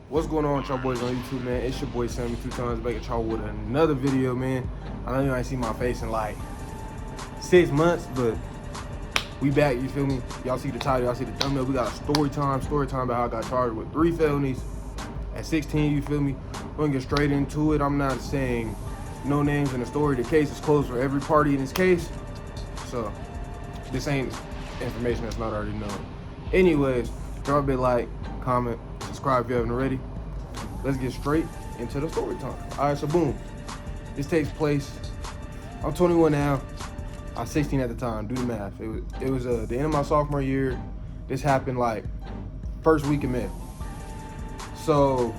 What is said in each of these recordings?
What's going on with y'all boys on YouTube, man? It's your boy Sammy 2 times back at y'all with another video, man. I know you ain't seen my face in like 6 months, but we back, you feel me? Y'all see the title, y'all see the thumbnail. We got a story time about how I got charged with 3 felonies at 16, you feel me? We're gonna get straight into it. I'm not saying no names in the story. The case is closed for every party in this case. So this ain't information that's not already known. Anyways, drop a big like, comment, subscribe if you haven't already. Let's get straight into the story time. All right, so boom. This takes place, I'm 21 now. I was 16 at the time, do the math. It was the end of my sophomore year. This happened like first week in May. So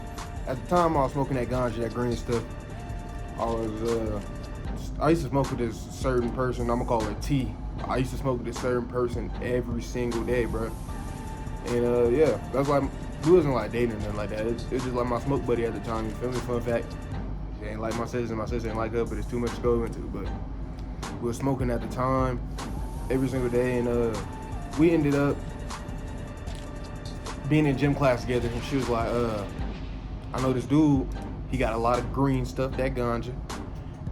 at the time I was smoking that ganja, that green stuff. I used to smoke with this certain person, I'm gonna call her T. I used to smoke with this certain person every single day, bro. And yeah, that's like, we wasn't like dating or nothing like that. It was just like my smoke buddy at the time, you feel me? Fun fact, she ain't like my sister ain't like her, but it's too much to go into. But we were smoking at the time, every single day, and we ended up being in gym class together, and she was like, I know this dude, he got a lot of green stuff, that ganja,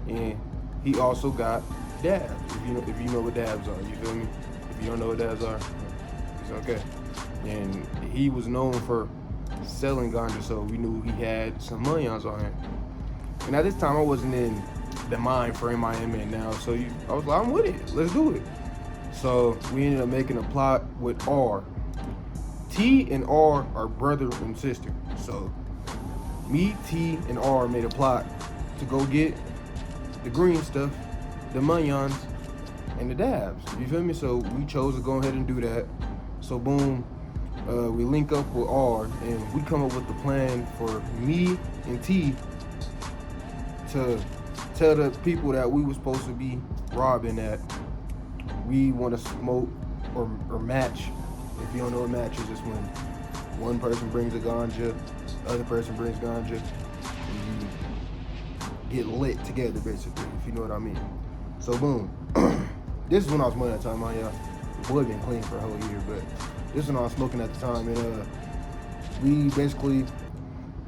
and he also got dabs, if you know what dabs are, you feel me? If you don't know what dabs are, it's okay. And he was known for selling ganja, so we knew he had some money on him. And at this time, I wasn't in the mind frame I am in now, so I was like, I'm with it, let's do it. So we ended up making a plot with R. T and R are brother and sister. So me, T, and R made a plot to go get the green stuff, the munions, and the dabs. You feel me? So we chose to go ahead and do that. So boom, we link up with R, and we come up with the plan for me and T to tell the people that we were supposed to be robbing that we want to smoke or match. If you don't know what match is, it's when one person brings a ganja, the other person brings ganja, and you get lit together, basically, if you know what I mean. So boom, this is when I was smoking at the time, y'all. The boy been clean for a whole year, but this is when I was smoking at the time, and we basically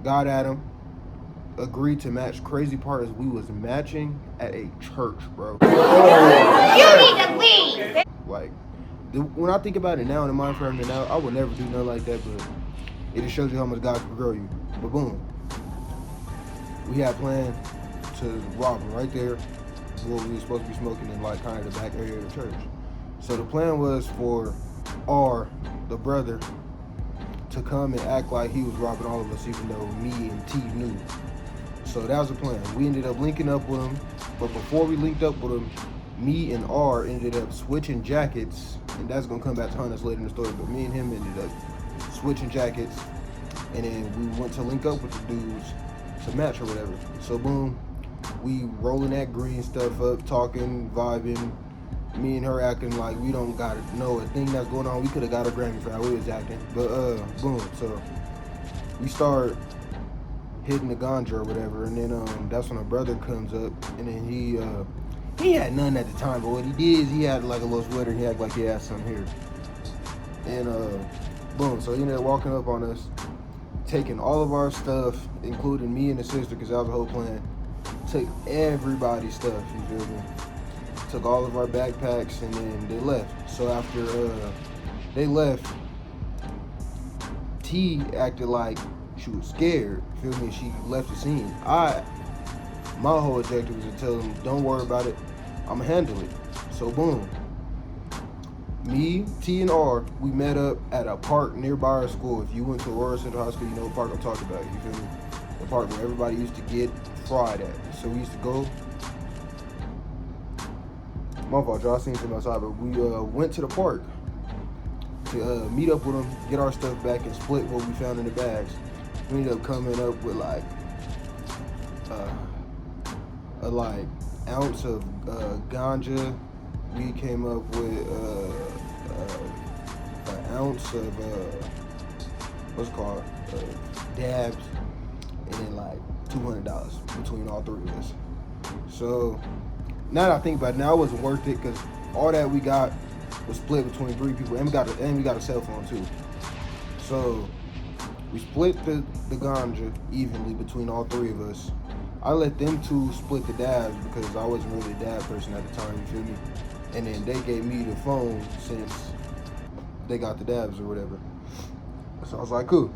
got at him, agreed to match. Crazy part is we was matching at a church, bro. You need to leave. Like, when I think about it now in the mind frame now, I would never do nothing like that, but it just shows you how much God can grow you. But boom, we had planned to rob him right there where we were supposed to be smoking in, like, kind of the back area of the church. So the plan was for R, the brother, to come and act like he was robbing all of us, even though me and T knew. So that was the plan. We ended up linking up with him, but before we linked up with him, me and R ended up switching jackets, and that's gonna come back to hunt us later in the story, but me and him ended up switching jackets, and then we went to link up with the dudes to match or whatever. So boom, we rolling that green stuff up, talking, vibing, me and her acting like we don't gotta know a thing that's going on. We could have got a Grammy for how we was acting, but boom, so we start hitting the ganja or whatever, and then that's when a brother comes up, and then he had none at the time, but what he did is he had like a little sweater, and he acted like he had some here, and boom, so he ended up walking up on us, taking all of our stuff, including me and the sister, because that was the whole plan. Took everybody's stuff, you feel me? Took all of our backpacks, and then they left. So after they left, T acted like she was scared, feel me? She left the scene. My whole objective was to tell them, don't worry about it, I'ma handle it. So boom, me, T, and R, we met up at a park nearby our school. If you went to Aurora Central High School, you know what park I'm talking about, you feel me? The park where everybody used to get fried at. So we used to go. My fault, y'all seen some outside, but we went to the park to meet up with them, get our stuff back, and split what we found in the bags. We ended up coming up with like a ounce of ganja. We came up with an ounce of what's it called, dabs, and then like $200 between all three of us. So now that I think about it, now it wasn't worth it because all that we got was split between 3 people, and we got a cell phone too. So we split the ganja evenly between all three of us. I let them two split the dabs because I wasn't really a dab person at the time, you feel me? And then they gave me the phone since they got the dabs or whatever. So I was like, cool.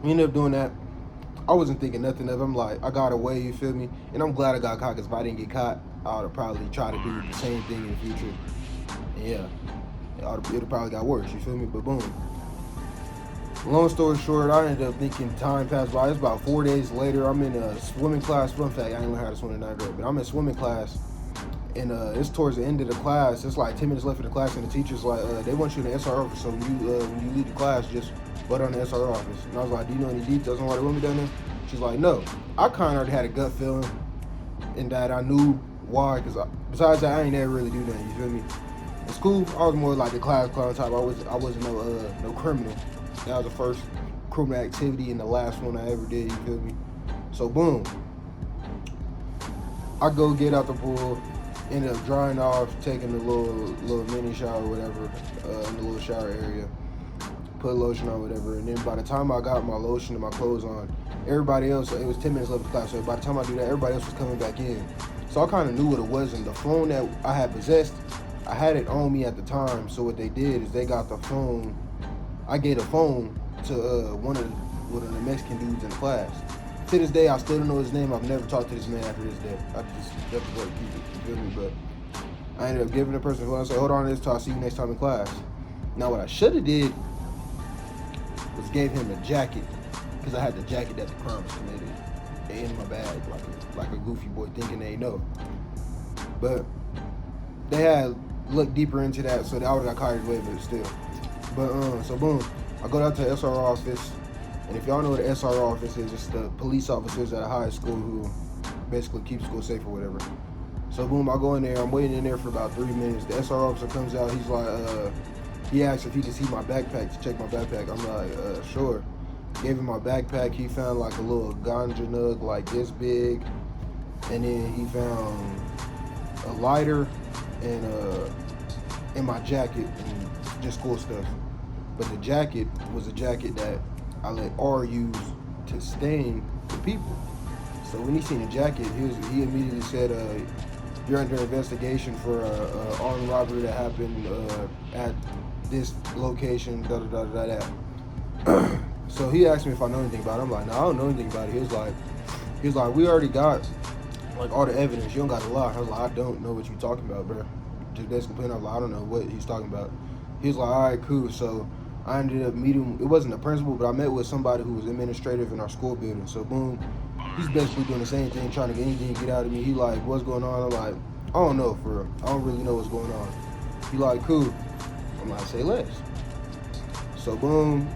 We ended up doing that. I wasn't thinking nothing of it. I'm like, I got away, you feel me? And I'm glad I got caught, because if I didn't get caught, I would have probably tried to do the same thing in the future. And yeah, it would have probably got worse, you feel me? But boom. Long story short, I ended up thinking time passed by. It's about 4 days later. I'm in a swimming class. Fun fact, I didn't learn how to swim in 9th grade, but I'm in swimming class. And it's towards the end of the class. It's like 10 minutes left in the class, and the teacher's like, they want you in the SR office. So when you leave the class, just butt on the SR office. And I was like, do you know any details on why they want me down there? She's like, no. I kind of already had a gut feeling, and that I knew why. Because besides that, I ain't never really do nothing. You feel me? In school, I was more like the class clown type. I wasn't no criminal. That was the first criminal activity and the last one I ever did, you feel me? So boom. I go get out the pool, end up drying off, taking a little mini shower or whatever, in the little shower area. Put lotion on, whatever, and then by the time I got my lotion and my clothes on, everybody else, it was 10 minutes left of class, so by the time I do that, everybody else was coming back in. So I kind of knew what it was, and the phone that I had possessed, I had it on me at the time, so what they did is they got the phone. I gave a phone to one of the Mexican dudes in the class. To this day, I still don't know his name. I've never talked to this man after this day. I just left the work, keep it, you feel me? But I ended up giving the person the phone. I said, hold on to this till I see you next time in class. Now, what I should have did was gave him a jacket, because I had the jacket that the crime was committed in my bag, like a goofy boy thinking they know. But they had looked deeper into that, so I would have got caught away, but still. But so boom, I go down to the SR office, and if y'all know what the SR office is, it's the police officers at a high school who basically keep school safe or whatever. So boom, I go in there, I'm waiting in there for about 3 minutes. The SR officer comes out, he's like, he asked if he could see my backpack, to check my backpack. I'm like, sure. Gave him my backpack, he found like a little ganja nug like this big, and then he found a lighter and in my jacket and just school stuff. But the jacket was a jacket that I let R use to stain the people. So when he seen the jacket, he immediately said, you're under investigation for a armed robbery that happened at this location, da-da-da-da-da. So he asked me if I know anything about it. I'm like, no, I don't know anything about it. He was like, we already got like all the evidence. You don't got to lie. I was like, I don't know what you're talking about, bro. Just basically playing off, like, I don't know what he's talking about. He was like, all right, cool. So I ended up meeting, it wasn't a principal, but I met with somebody who was administrative in our school building. So boom, he's basically doing the same thing, trying to get anything to get out of me. He like, what's going on? I'm like, I don't know, for real. I don't really know what's going on. He like, cool. I'm like, say less. So boom,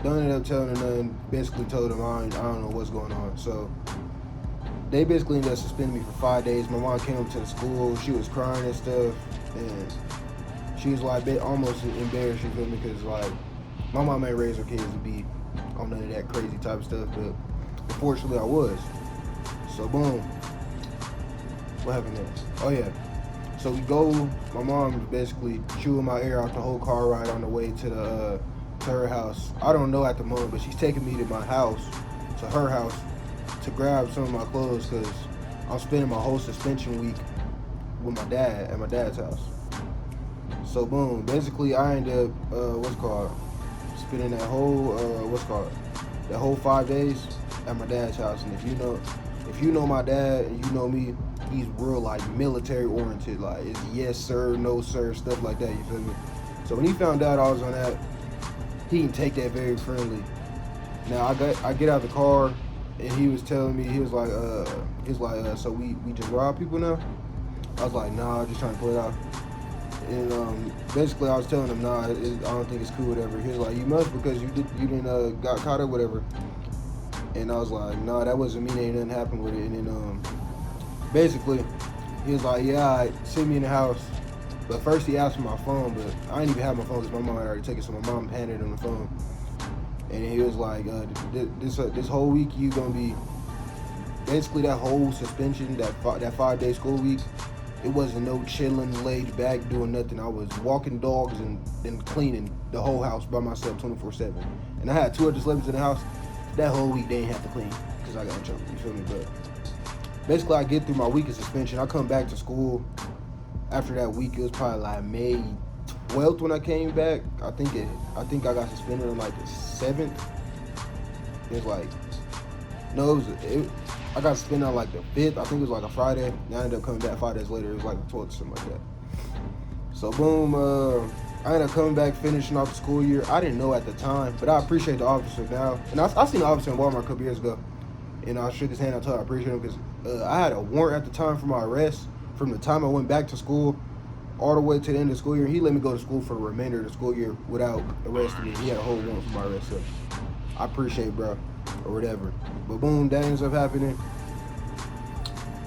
don't end up telling him nothing. Basically told him I don't know what's going on. So they basically ended up suspending me for 5 days. My mom came up to the school. She was crying and stuff, and she was like almost embarrassed, you feel me? Because like my mom ain't raised her kids to be on none of that crazy type of stuff, but unfortunately I was. So boom, what happened next? Oh yeah. So we go. My mom was basically chewing my ear out the whole car ride on the way to her house. I don't know at the moment, but she's taking me to my house, to her house, to grab some of my clothes because I'm spending my whole suspension week with my dad at my dad's house. So boom, basically I ended up spending that whole that whole 5 days at my dad's house. And if you know my dad and you know me, he's real like military oriented, like it's yes sir, no sir, stuff like that, you feel me? So when he found out I was on that, he didn't take that very friendly. Now I get out of the car and he was telling me, he was like, so we just rob people now? I was like, nah, I'm just trying to play it out. And basically I was telling him, nah, I don't think it's cool, whatever. He was like, you must, because you didn't got caught or whatever. And I was like, nah, that wasn't me, ain't nothing happened with it. And then basically he was like, yeah, all right, send me in the house. But first he asked for my phone, but I didn't even have my phone because my mom had already taken it, so my mom handed him the phone. And he was like, this whole week you gonna be, basically that whole suspension, that 5 day school week, It wasn't no chilling, laid back, doing nothing. I was walking dogs and cleaning the whole house by myself 24/7. And I had 2 other celebrities in the house. That whole week they didn't have to clean because I got in trouble. You feel me? But basically, I get through my week of suspension. I come back to school after that week. It was probably like May 12th when I came back. I think I got suspended on like the 7th. It was like no, I got suspended on like the 5th. I think it was like a Friday. And I ended up coming back 5 days later. It was like the 12th or something like that. So boom, I ended up coming back, finishing off the school year. I didn't know at the time, but I appreciate the officer now. And I seen the officer in Walmart a couple years ago. And I shook his hand. I told him I appreciate him because I had a warrant at the time for my arrest. From the time I went back to school all the way to the end of the school year, he let me go to school for the remainder of the school year without arresting me. He had a whole warrant for my arrest. So I appreciate, bro, or whatever. But boom, that ends up happening.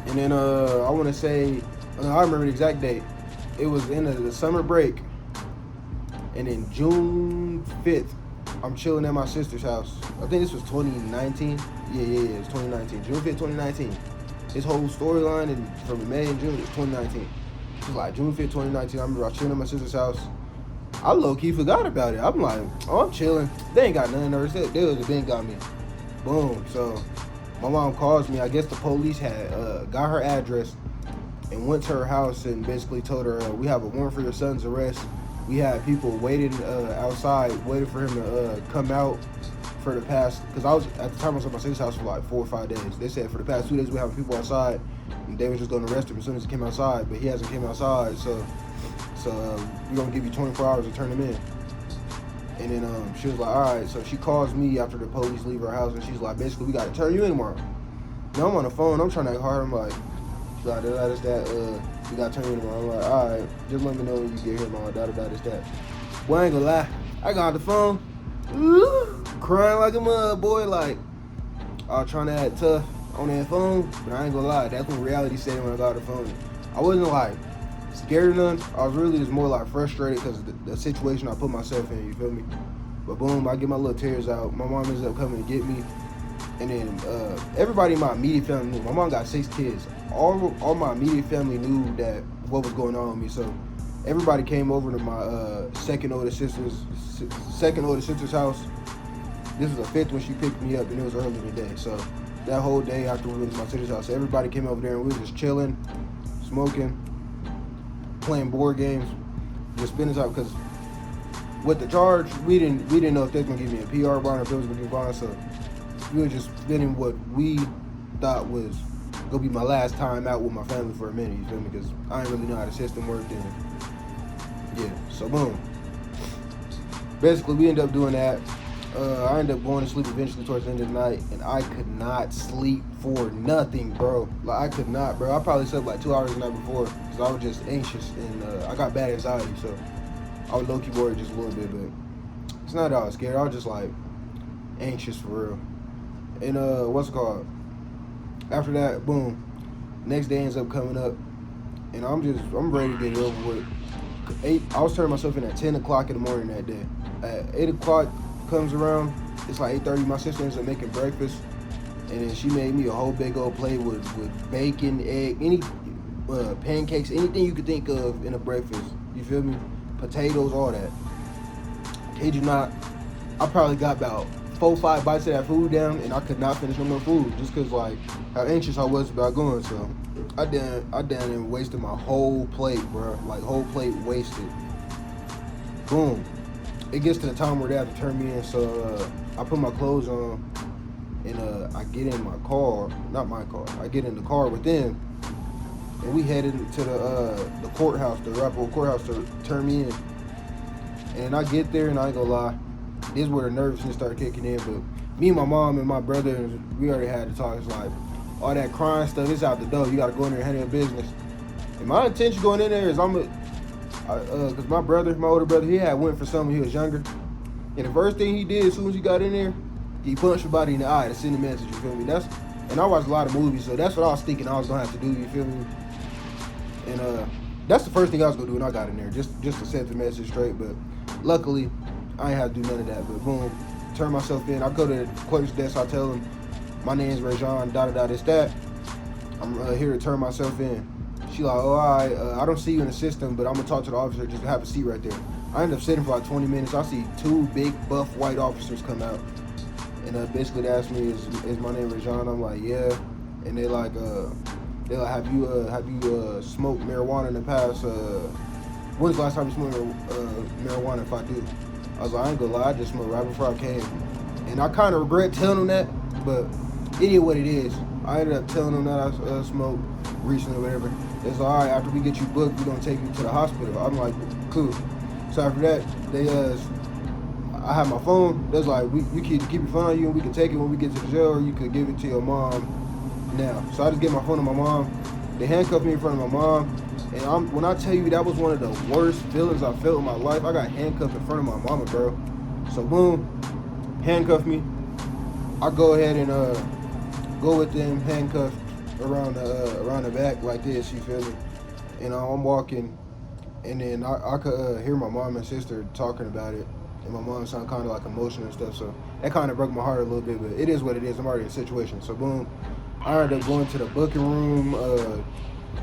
And then I want to say, I remember the exact date. It was in the summer break. And then June 5th, I'm chilling at my sister's house. I think this was 2019. Yeah, it was 2019. June 5th, 2019. This whole storyline and from May and June is 2019. It was like June 5th, 2019. I remember I was chilling at my sister's house. I low-key forgot about it. I'm like, oh, I'm chilling. They ain't got nothing there. They was a been got me. Boom. So my mom calls me. I guess the police had got her address and went to her house and basically told her, we have a warrant for your son's arrest. We had people waiting outside, waiting for him to come out for the past, because at the time I was at my sister's house for like 4 or 5 days. They said for the past 2 days we have people outside, and they was just going to arrest him as soon as he came outside, but he hasn't came outside, so we're going to give you 24 hours to turn him in. And then she was like, all right, so she calls me after the police leave her house, and she's like, basically, we got to turn you in tomorrow. Now I'm on the phone, I'm trying to act hard, I'm like, we got to turn you in tomorrow. I'm like, all right, just let me know when you get here, mom, this, that. Boy, I ain't gonna lie, I got on the phone, crying like a mud, boy, like, I was trying to act tough on that phone, but I ain't gonna lie, that's when reality set in when I got on the phone. I wasn't like scared or nothing, I was really just more like frustrated because of the situation I put myself in, you feel me? But boom, I get my little tears out, my mom ends up coming to get me, and then everybody in my immediate family knew. My mom got 6 kids. All my immediate family knew that what was going on with me, so everybody came over to my second older sister's house. This was the 5th when she picked me up, and it was early in the day. So that whole day after we went to my sister's house, everybody came over there, and we were just chilling, smoking, playing board games, just spending time. Because with the charge, we didn't know if they were gonna give me a PR bond or if it was gonna be a bond. So we were just spending what we thought was gonna be my last time out with my family for a minute, you feel me? Because I didn't really know how the system worked, and yeah, so boom. Basically, we ended up doing that. I ended up going to sleep eventually towards the end of the night, and I could not sleep for nothing, bro. Like, I could not, bro. I probably slept like 2 hours the night before because I was just anxious, and I got bad anxiety, so I was low-key worried just a little bit, but it's not that I was scared. I was just like anxious for real. And what's it called? After that, boom, next day ends up coming up, and I'm ready to get it over with. I was turning myself in at 10 o'clock in the morning that day. At 8 o'clock comes around, it's like 8:30, my sister ends up making breakfast, and then she made me a whole big old plate with bacon, egg, any pancakes, anything you could think of in a breakfast, you feel me? Potatoes, all that. Kid you not, I probably got about 4 or 5 bites of that food down, and I could not finish no more food just because like how anxious I was about going. So I done and wasted my whole plate, bro. Like whole plate wasted. Boom. It gets to the time where they have to turn me in, so I put my clothes on, and I get in my car, not my car. I get in the car with them, and we headed to the courthouse, the Rappaport courthouse, to turn me in. And I get there, and I ain't gonna lie, this is where the nervousness started kicking in. But me and my mom and my brother, we already had to talk. It's like, all that crying stuff is out the door. You gotta go in there and handle your business. And my intention going in there is because my older brother, he had went for something when he was younger. And the first thing he did as soon as he got in there, he punched somebody in the eye to send a message, you feel me? And I watched a lot of movies, so that's what I was thinking I was gonna have to do, you feel me? And that's the first thing I was gonna do when I got in there, just to set the message straight. But luckily, I ain't had to do none of that. But boom, turn myself in. I go to the clerk's desk, I tell him, my name's Rajon, it's that. I'm here to turn myself in. She like, oh, I don't see you in the system, but I'm gonna talk to the officer. Just have a seat right there. I end up sitting for like 20 minutes. I see 2 big buff white officers come out, and basically they asked me, is my name Rajon? I'm like, yeah. And they like, have you smoked marijuana in the past? When's the last time you smoked marijuana? If I do, I was like, I ain't gonna lie, I just smoked right before I came, and I kind of regret telling them that, but it is what it is. I ended up telling them that I smoked recently or whatever. It's like, all right, after we get you booked, we're gonna take you to the hospital. I'm like, cool. So after that, they I have my phone. That's like, you can keep your phone on you, and we can take it when we get to the jail, or you could give it to your mom now. So I just get my phone to my mom. They handcuffed me in front of my mom, and when I tell you that was one of the worst feelings I felt in my life. I got handcuffed in front of my mama, bro. So boom, handcuff me. I go ahead and go with them handcuffed around the back like this, you feel me? And I'm walking, and then I could hear my mom and sister talking about it, and my mom sounded kind of like emotional and stuff, so that kind of broke my heart a little bit, but it is what it is. I'm already in a situation. So boom, I ended up going to the booking room.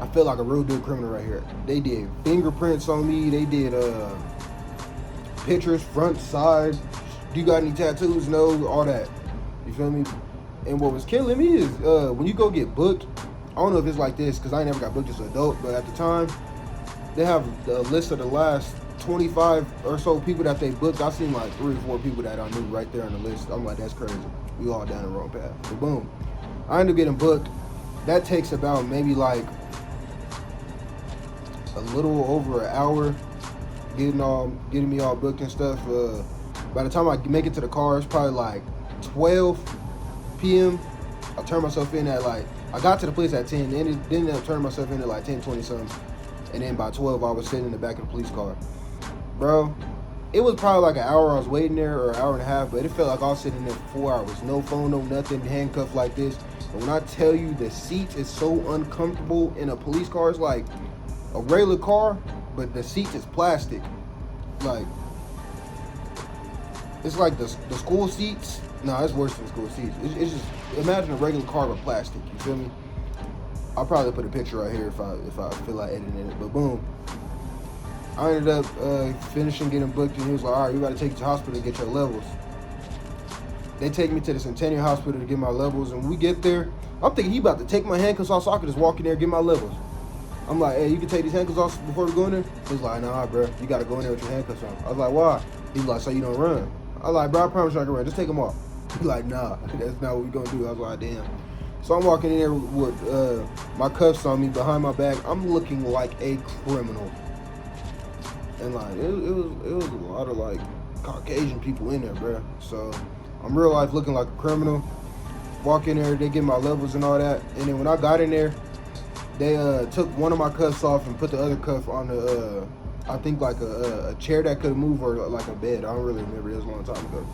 I feel like a real good criminal right here. They did fingerprints on me. They did pictures, front, side. Do you got any tattoos? No, all that. You feel me? And what was killing me is when you go get booked, I don't know if it's like this because I never got booked as an adult, but at the time, they have a list of the last 25 or so people that they booked. I seen like 3 or 4 people that I knew right there on the list. I'm like, that's crazy. We all down the wrong path. But boom, I ended up getting booked. That takes about maybe like a little over an hour getting me all booked and stuff. By the time I make it to the car, it's probably like 12 p.m. I turned myself in at like, I got to the place at 10, then ended up turning myself in at like 10:20 something, and then by 12 I was sitting in the back of the police car. Bro, it was probably like an hour I was waiting there, or an hour and a half, but it felt like I was sitting there for 4 hours. No phone, no nothing, handcuffed like this. And when I tell you the seat is so uncomfortable in a police car, it's like a regular car, but the seat is plastic. Like, it's like the school seats. No, it's worse than school seats. It's just, imagine a regular car with plastic. You feel me? I'll probably put a picture right here if I feel like editing it. But boom, I ended up finishing getting booked, and he was like, all right, we got to take you to the hospital to get your levels. They take me to the Centennial Hospital to get my levels, and when we get there, I'm thinking he about to take my handcuffs off so I could just walk in there and get my levels. I'm like, hey, you can take these handcuffs off before we go in there? He's like, nah, bro, you got to go in there with your handcuffs on. I was like, why? He's like, so you don't run. I was like, bro, I promise you I can run. Just take them off. He's like, nah, that's not what we're going to do. I was like, damn. So I'm walking in there with my cuffs on me behind my back. I'm looking like a criminal. And like, it was a lot of like Caucasian people in there, bro. So I'm real life looking like a criminal. Walk in there, they get my levels and all that. And then when I got in there, they took one of my cuffs off and put the other cuff on the, I think like a chair that could move, or like a bed. I don't really remember. It was a long time ago.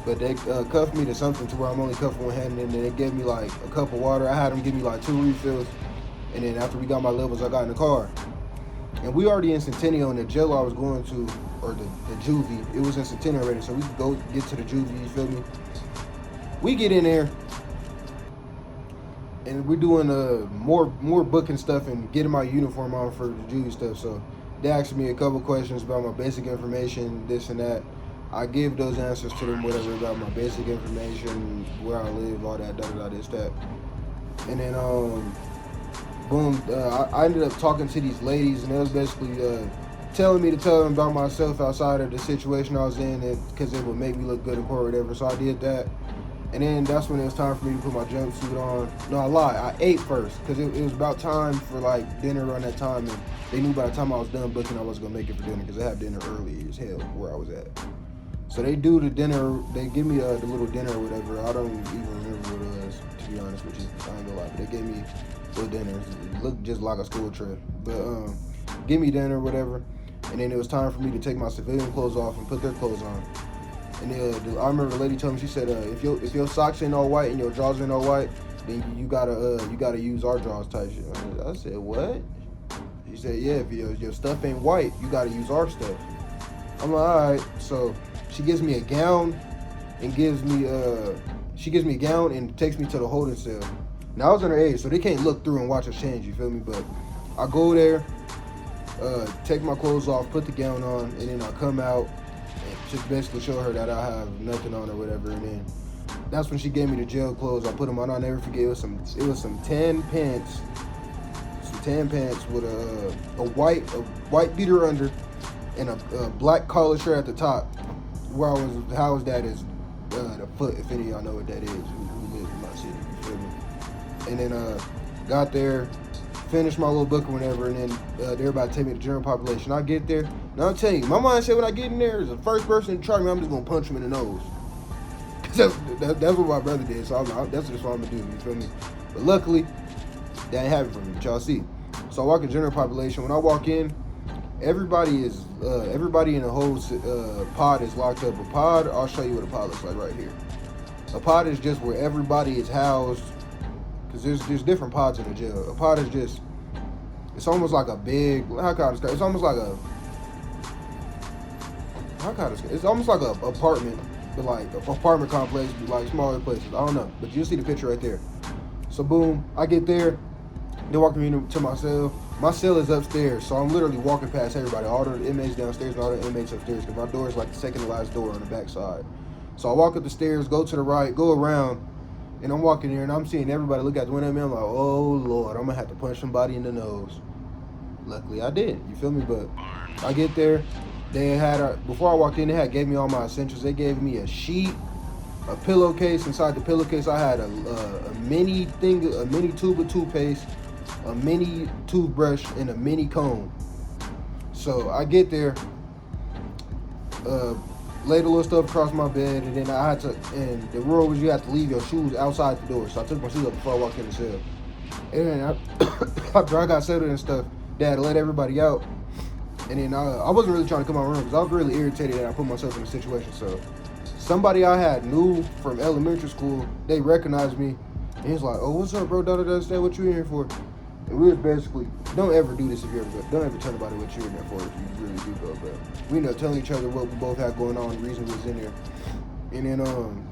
But they cuffed me to something to where I'm only cuffed one hand, and then they gave me like a cup of water. I had them give me like 2 refills. And then after we got my levels, I got in the car. And we already in Centennial, and the jail I was going to, or the juvie, it was in Centennial already, so we could go get to the juvie, you feel me? We get in there, and we're doing more booking stuff and getting my uniform on for the juvie stuff. So they asked me a couple questions about my basic information, this and that. I give those answers to them, whatever, about my basic information, where I live, all that, this, that. And then, boom, I ended up talking to these ladies, and they was basically telling me to tell them about myself outside of the situation I was in, because it would make me look good in court or whatever. So I did that. And then that's when it was time for me to put my jumpsuit on. No, I lied. I ate first, because it was about time for like dinner around that time, and they knew by the time I was done booking I wasn't going to make it for dinner, because I had dinner early as hell where I was at. So they do the dinner, they give me the little dinner or whatever. I don't even remember what it was, to be honest with you. I ain't gonna lie, but they gave me little dinner. It looked just like a school trip. But give me dinner or whatever. And then it was time for me to take my civilian clothes off and put their clothes on. And I remember the lady told me, she said, if your socks ain't all white and your drawers ain't all white, then you gotta use our drawers type shit. I said, what? She said, yeah, if your stuff ain't white, you gotta use our stuff. I'm like, all right. So she gives me a gown and takes me to the holding cell. Now I was underage, so they can't look through and watch us change, you feel me? But I go there, take my clothes off, put the gown on, and then I come out and just basically show her that I have nothing on or whatever. And then that's when she gave me the jail clothes. I put them on. I'll never forget. It was some tan pants, with a white beater under, and a black collar shirt at the top. Where how was that is the foot, if any of y'all know what that is, who live in my city, you feel me? And then got there, finished my little book or whatever, and then they're about to take me to general population. I get there, and I'll tell you, my mindset when I get in there is the first person to try me, I'm just gonna punch him in the nose. That's what my brother did, so that's just what I'm gonna do, you feel me? But luckily, that ain't happened for me, but y'all see. So I walk in general population. When I walk in, everybody in the whole pod is locked up. A pod, I'll show you what a pod looks like right here. A pod is just where everybody is housed, because there's different pods in the jail. A pod is just, it's almost like a big, it's almost like a, it's almost like an apartment, but like an apartment complex, but like smaller places. I don't know, but you'll see the picture right there. So boom, I get there, they're walking me to my cell. My cell is upstairs, so I'm literally walking past everybody, all the inmates downstairs and all the inmates upstairs, because my door is like the second to last door on the back side. So I walk up the stairs, go to the right, go around, and I'm walking there, and I'm seeing everybody look at the window, and I'm like, oh, Lord, I'm going to have to punch somebody in the nose. Luckily, I did, you feel me? But I get there, they had, before I walked in, they gave me all my essentials. They gave me a sheet, a pillowcase. Inside the pillowcase, I had a mini tube of toothpaste, a mini toothbrush, and a mini comb. So I get there, laid a little stuff across my bed, and then and the rule was you have to leave your shoes outside the door. So I took my shoes up before I walked in the cell. And then after I got settled and stuff, Dad let everybody out. And then I wasn't really trying to come out of my room because I was really irritated that I put myself in a situation. So somebody I had knew from elementary school, they recognized me. And he's like, oh, what's up, bro? Understand what you in here for? And we was basically, don't ever do this if you're ever, don't ever tell anybody what you're in there for if you really do go, but we ended up telling each other what we both had going on, the reason we was in there. And then,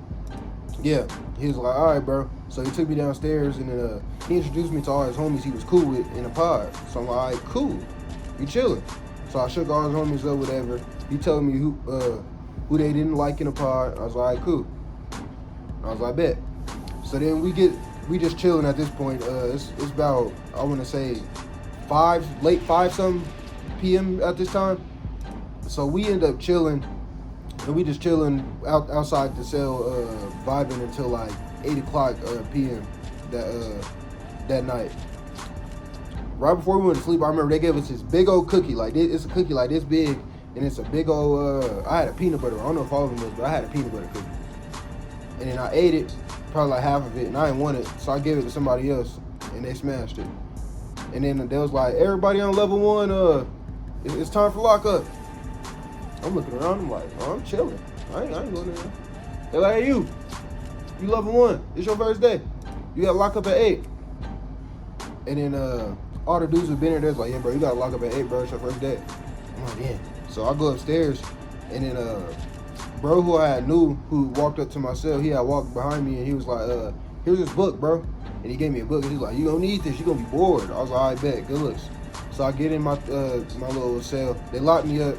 yeah, he was like, all right, bro. So he took me downstairs, and then he introduced me to all his homies he was cool with in a pod. So I'm like, all right, cool, we chilling. So I shook all his homies up, whatever. He told me who they didn't like in a pod. I was like, all right, cool. I was like, bet. So then we just chilling at this point. It's about, I want to say, late 5-something p.m. at this time. So we end up chilling, and we just chilling outside the cell, vibing until like 8 o'clock p.m. that night. Right before we went to sleep, I remember they gave us this big old cookie. Like it's a cookie like this big, and it's a big old. I had a peanut butter. I don't know if all of them was, but I had a peanut butter cookie. And then I ate it, probably like half of it, and I didn't want it, so I gave it to somebody else, and they smashed it. And then they was like, everybody on level 1, it's time for lockup. I'm looking around, I'm like, oh, I'm chilling. I ain't going there. They're like, hey, you level 1. It's your first day. You got to lock up at 8. And then all the dudes who've been there was like, yeah, bro, you got to lock up at 8, bro. It's your first day. I'm like, yeah. So I go upstairs, and then bro who I knew who walked up to my cell, he had walked behind me, and he was like, here's this book, bro. And he gave me a book, and he's like, you don't need this. You're going to be bored. I was like, all right, bet. Good looks. So I get in my little cell. They lock me up.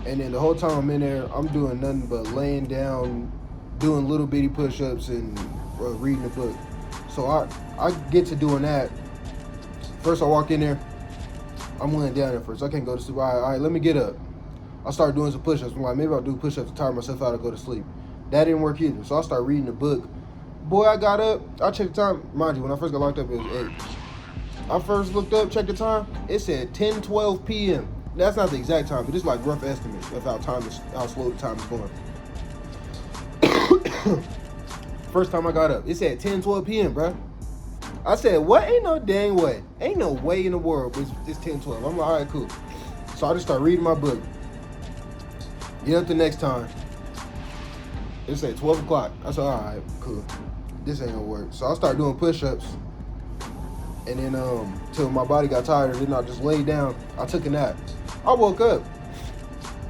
And then the whole time I'm in there, I'm doing nothing but laying down, doing little bitty push-ups and reading the book. So I get to doing that. First I walk in there, I'm laying down there first. I can't go to sleep. All right, let me get up. I start doing some push-ups. I'm like, maybe I'll do push-ups to tire myself out and go to sleep. That didn't work either. So I start reading the book. Boy, I got up. I checked the time. Mind you, when I first got locked up, it was 8. I first looked up, checked the time. It said 10:12 p.m. That's not the exact time, but it's like rough estimates of how slow the time is going. First time I got up, it said 10:12 p.m., bro. I said, what? Ain't no dang way. Ain't no way in the world, but it's 10:12. I'm like, all right, cool. So I just start reading my book. Get up the next time. It said 12 o'clock. I said, all right, cool. This ain't gonna work. So I started doing push-ups. And then till my body got tired, and then I just laid down. I took a nap. I woke up.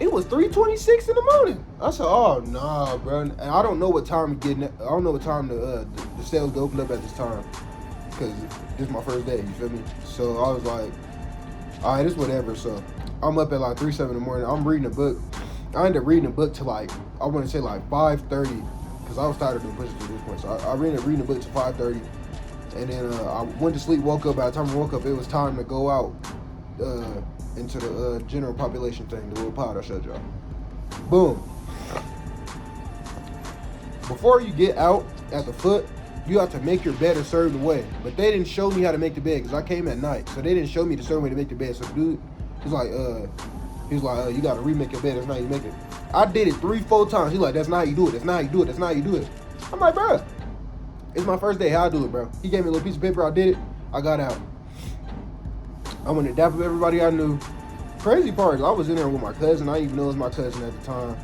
It was 3:26 in the morning. I said, oh, nah, bro. And I don't know what time I don't know what time the cells get opened up at this time. because this is my first day, you feel me? So I was like, all right, it's whatever. So I'm up at like 3-7 in the morning. I'm reading a book. I ended up reading a book to like, I want to say like 5:30, because I was tired of doing push-ups at this point. So I ended up reading a book to 5:30, and then I went to sleep, woke up. By the time I woke up, it was time to go out into the general population thing, the little pod I showed y'all. Boom. Before you get out at the foot, you have to make your bed a certain way. But they didn't show me how to make the bed because I came at night. So they didn't show me the certain way to make the bed. So the dude, he's like, you got to remake your bed. That's not how you make it. I did it 3-4 times. He's like, that's not how you do it. That's not how you do it. That's not how you do it. I'm like, bro, it's my first day. How I do it, bro? He gave me a little piece of paper. I did it. I got out. I went to dap up everybody I knew. Crazy part is I was in there with my cousin. I didn't even know it was my cousin at the time.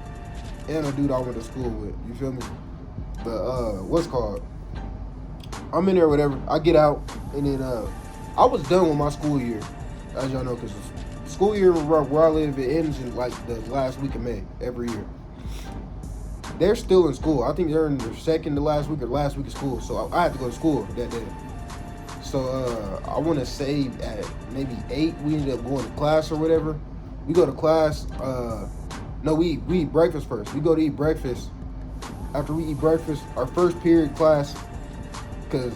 And a dude I went to school with. You feel me? But what's called? I'm in there, whatever. I get out, and then I was done with my school year, as y'all know, because the school year where I live, it ends in like the last week of May every year. They're still in school. I think they're in their second to last week or last week of school, so I had to go to school that day. So I want to say at maybe 8, we ended up going to class or whatever. We go to class. No, we eat breakfast first. We go to eat breakfast. After we eat breakfast, our first period class, because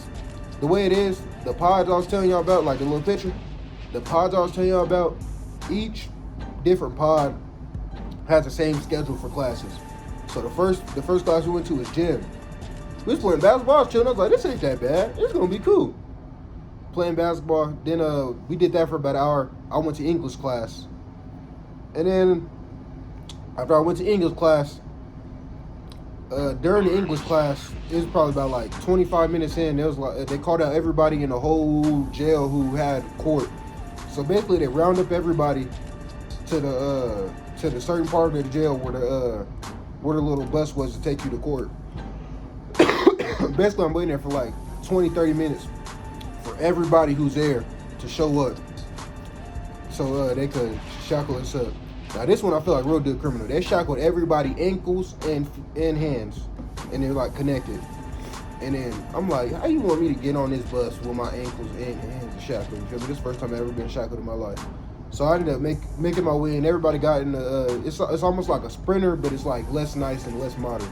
the way it is, the pods I was telling y'all about, like the little picture, the pods I was telling y'all about, each different pod has the same schedule for classes. So the first class we went to was gym. We was playing basketball, I was chilling. I was like, this ain't that bad. It's gonna be cool. Playing basketball. Then we did that for about an hour. I went to English class, and then after I went to English class, during the English class, it was probably about like 25 minutes in. There was like they called out everybody in the whole jail who had court. So basically, they round up everybody to the certain part of the jail where the little bus was to take you to court. Basically, I'm waiting there for like 20-30 minutes for everybody who's there to show up, so they could shackle us up. Now this one I feel like real good criminal. They shackled everybody ankles and hands, and they're like connected. And then I'm like, how you want me to get on this bus with my ankles and hands shackled? You feel me? This is the first time I've ever been shackled in my life. So I ended up making my way, and everybody got in the. It's almost like a Sprinter, but it's like less nice and less modern.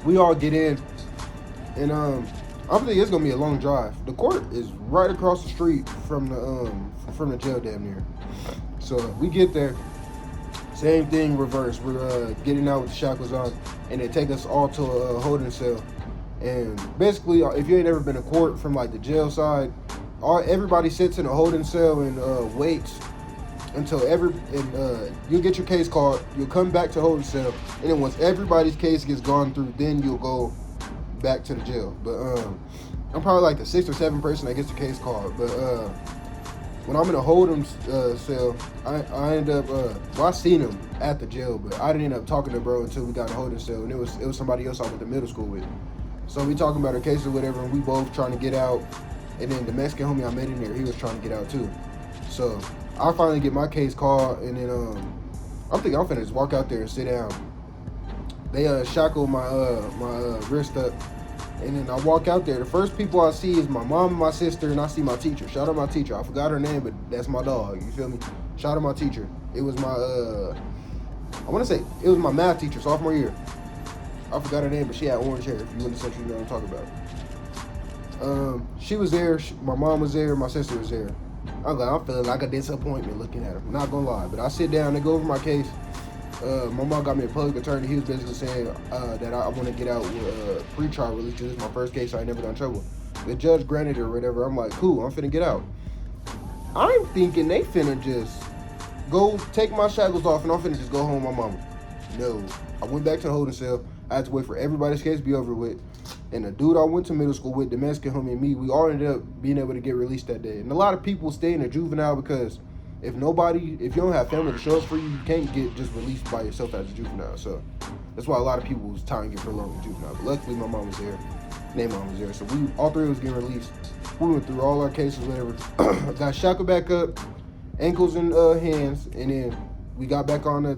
We all get in, and I'm thinking it's gonna be a long drive. The court is right across the street from the jail, damn near. So we get there, same thing, reverse. We're getting out with the shackles on, and they take us all to a holding cell. And basically, if you ain't ever been to court from like the jail side, everybody sits in a holding cell and waits until you'll get your case called. You'll come back to holding cell, and then once everybody's case gets gone through, then you'll go back to the jail. But I'm probably like the 6th or 7th person that gets the case called. But when I'm in a hold'em cell, I end up I seen him at the jail, but I didn't end up talking to bro until we got a hold'em cell, and it was somebody else I went to middle school with. So we talking about our case or whatever, and we both trying to get out. And then the Mexican homie I met in there, he was trying to get out too. So I finally get my case called, and then I'm thinking I'm finna just walk out there and sit down. They shackled my wrist up. And then I walk out there. The first people I see is my mom and my sister, and I see my teacher. Shout out my teacher. I forgot her name, but that's my dog. You feel me? Shout out my teacher. It was my, I want to say, it was my math teacher, sophomore year. I forgot her name, but she had orange hair. If you went to Central, you know what I'm talking about. She was there. My mom was there. My sister was there. I'm feeling like a disappointment looking at her. I'm not going to lie. But I sit down. They go over my case. My mom got me a public attorney. He was basically saying that I want to get out with pre-trial release. This is my first case, so I ain't never got in trouble. The judge granted it or whatever. I'm like, cool, I'm finna get out. I'm thinking they finna just go take my shackles off and I'm finna just go home with my mama. No. I went back to the holding cell. I had to wait for everybody's case to be over with. And the dude I went to middle school with, the Mexican homie, and me, we all ended up being able to get released that day. And a lot of people stay in a juvenile because if you don't have family to show up for you, you can't get just released by yourself as a juvenile. So that's why a lot of people was time to get prolonged in juvenile. But luckily my mom was there. Their mom was there. So all three of us getting released. We went through all our cases, whatever. Got shackled back up, ankles and hands, and then we got back on the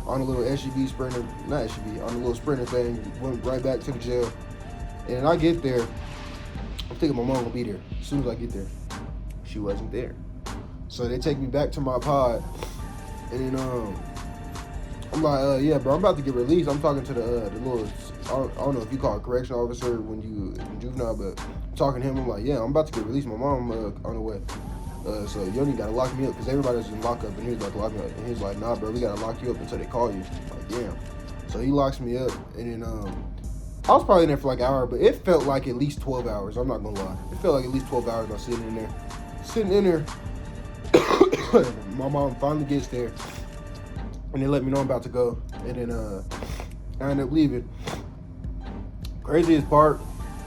on a little SUV Sprinter, not SUV, on a little Sprinter thing. Went right back to the jail. And then I get there. I'm thinking my mom will be there. As soon as I get there, she wasn't there. So they take me back to my pod, and then I'm like, yeah, bro, I'm about to get released. I'm talking to the little, I don't know if you call it correctional officer when you in juvenile, but I'm talking to him. I'm like, yeah, I'm about to get released. My mom on the way. So you only gotta lock me up because everybody's in lockup, and he was about to lock me up. And he's like, nah, bro, we gotta lock you up until they call you. I'm like, damn. So he locks me up, and then I was probably in there for like an hour, but it felt like at least 12 hours. I'm not gonna lie. It felt like at least 12 hours. I was sitting in there. My mom finally gets there, and they let me know I'm about to go, and then I end up leaving. Craziest part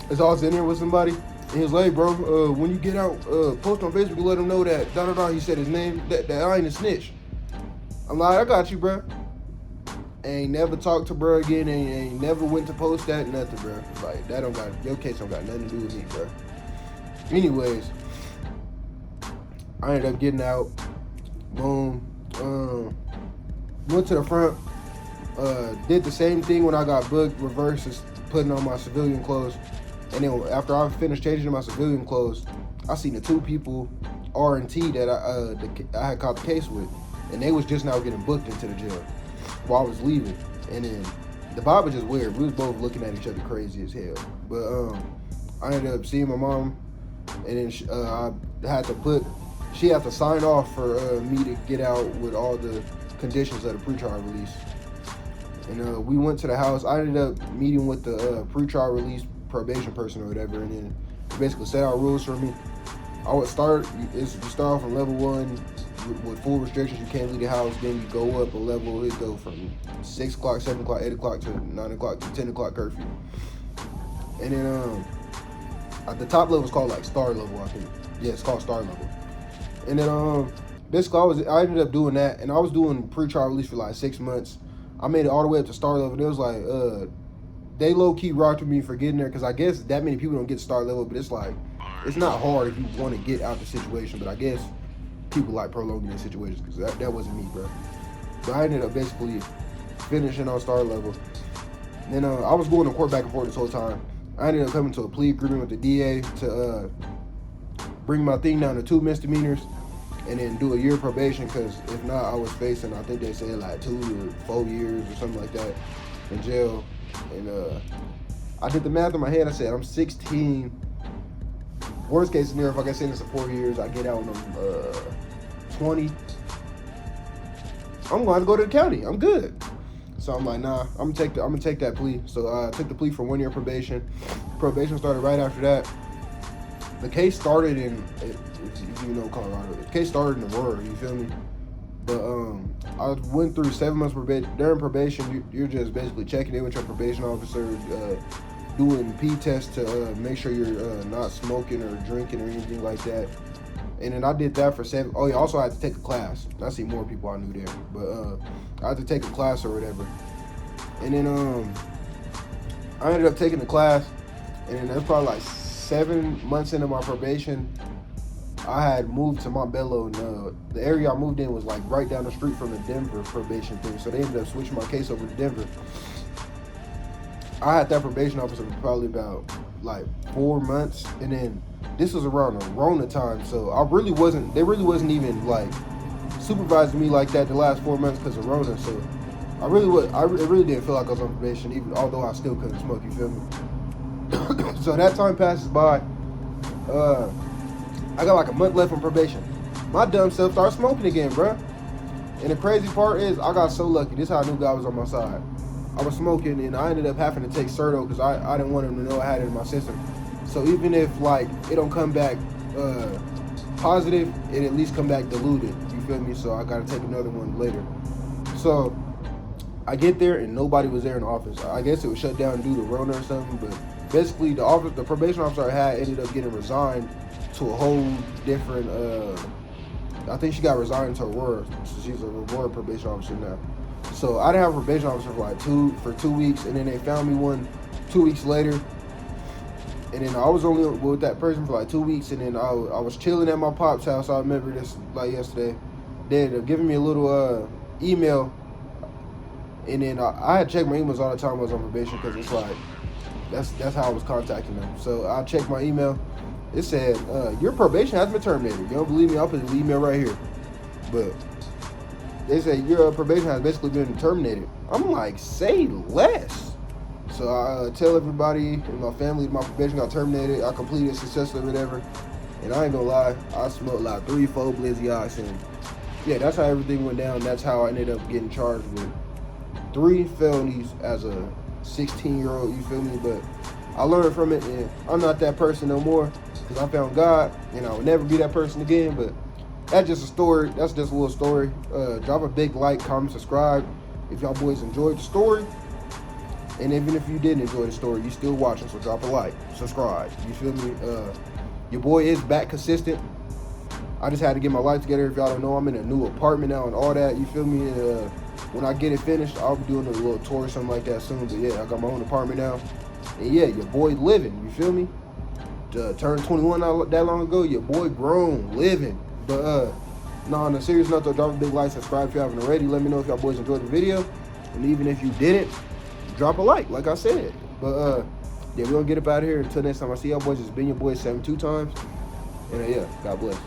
is I was in there with somebody, and he was like, bro, when you get out, post on Facebook, let him know that he said his name, that I ain't a snitch. I'm like, I got you, bro. Ain't never talked to bro again, ain't never went to post that, nothing, bro. Like, that don't got, your case don't got nothing to do with me, bro. Anyways, I ended up getting out, boom, went to the front, did the same thing when I got booked, reverse is putting on my civilian clothes, and then after I finished changing my civilian clothes, I seen the two people, R&T, that I had caught the case with, and they was just now getting booked into the jail while I was leaving, and then the vibe was just weird. We was both looking at each other crazy as hell, but I ended up seeing my mom, and then I had to she had to sign off for me to get out with all the conditions of the pretrial release. And we went to the house. I ended up meeting with the pretrial release probation person or whatever, and then basically set out rules for me. You start off from level 1 with full restrictions. You can't leave the house. Then you go up a level. It go from 6 o'clock, 7 o'clock, 8 o'clock to 9 o'clock to 10 o'clock curfew. And then at the top level is called like star level, I think. Yeah, it's called star level. And then basically I ended up doing that, and I was doing pre-trial release for like 6 months. I made it all the way up to star level. And it was like they low-key rocked with me for getting there, because I guess that many people don't get star level, but it's like, it's not hard if you want to get out the situation, but I guess people like prolonging their situations, because that wasn't me, bro. But I ended up basically finishing on star level. Then I was going to court back and forth this whole time. I ended up coming to a plea agreement with the DA to bring my thing down to 2 misdemeanors and then do a year probation, because if not, I was facing, I think they said like 2 to 4 years or something like that in jail. And I did the math in my head. I said, I'm 16. Worst case scenario, if I get sentenced to 4 years, I get out when I'm 20. I'm going to go to the county. I'm good. So I'm like, nah, I'm gonna take that plea. So I took the plea for 1 year probation. Probation started right after that. The case started in, if you know Colorado, the case started in Aurora, you feel me? But I went through 7 months probation. During probation, you're just basically checking in with your probation officer, doing P tests to make sure you're not smoking or drinking or anything like that. And then I did that for 7. Oh yeah, also I had to take a class. I see more people I knew there, but I had to take a class or whatever. And then I ended up taking the class, and then that's probably like 7 months into my probation. I had moved to Montbello, and the area I moved in was like right down the street from the Denver probation thing. So they ended up switching my case over to Denver. I had that probation officer for probably about like 4 months, and then this was around the Rona time, so they really wasn't even like supervising me like that the last 4 months because of Rona. So it really didn't feel like I was on probation, even although I still couldn't smoke, you feel me? So that time passes by. I got like a month left on probation. My dumb self started smoking again, bruh. And the crazy part is, I got so lucky. This is how I knew God was on my side. I was smoking, and I ended up having to take Serto because I didn't want him to know I had it in my system. So even if like it don't come back positive, it at least come back diluted. You feel me? So I gotta take another one later. So I get there and nobody was there in the office. I guess it was shut down due to Rona or something. But basically, the probation officer I had ended up getting resigned to a whole different. I think she got resigned to Aurora. So she's a Aurora probation officer now. So I didn't have a probation officer for like 2 weeks, and then they found me one 2 weeks later. And then I was only with that person for like 2 weeks, and then I was chilling at my pop's house. I remember this like yesterday. They ended up giving me a little email, and then I had checked my emails all the time when I was on probation, because it's like That's how I was contacting them. So I checked my email. It said your probation has been terminated. You don't believe me? I'll put the email right here. But they said your probation has basically been terminated. I'm like, say less. So I tell everybody in my family my probation got terminated. I completed successfully, whatever. And I ain't gonna lie, I smoked like 3-4 Blizzy Ox, and yeah, that's how everything went down. That's how I ended up getting charged with 3 felonies as a 16-year-old. You feel me? But I learned from it, and I'm not that person no more because I found God, and I will never be that person again. But that's just a story. That's just a little story. Drop a big like, comment, subscribe if y'all boys enjoyed the story. And even if you didn't enjoy the story, you still watching, so drop a like, subscribe. You feel me? Your boy is back consistent. I just had to get my life together. If y'all don't know, I'm in a new apartment now and all that. You feel me? When I get it finished, I'll be doing a little tour or something like that soon. But yeah, I got my own apartment now. And yeah, your boy living. You feel me? Turned 21 not that long ago. Your boy grown, living. But no, on a serious note though, drop a big like, subscribe if you haven't already. Let me know if y'all boys enjoyed the video. And even if you didn't, drop a like I said. But yeah, we're gonna get up out of here. Until next time I see y'all boys, it's been your boy 72 times. And yeah, God bless.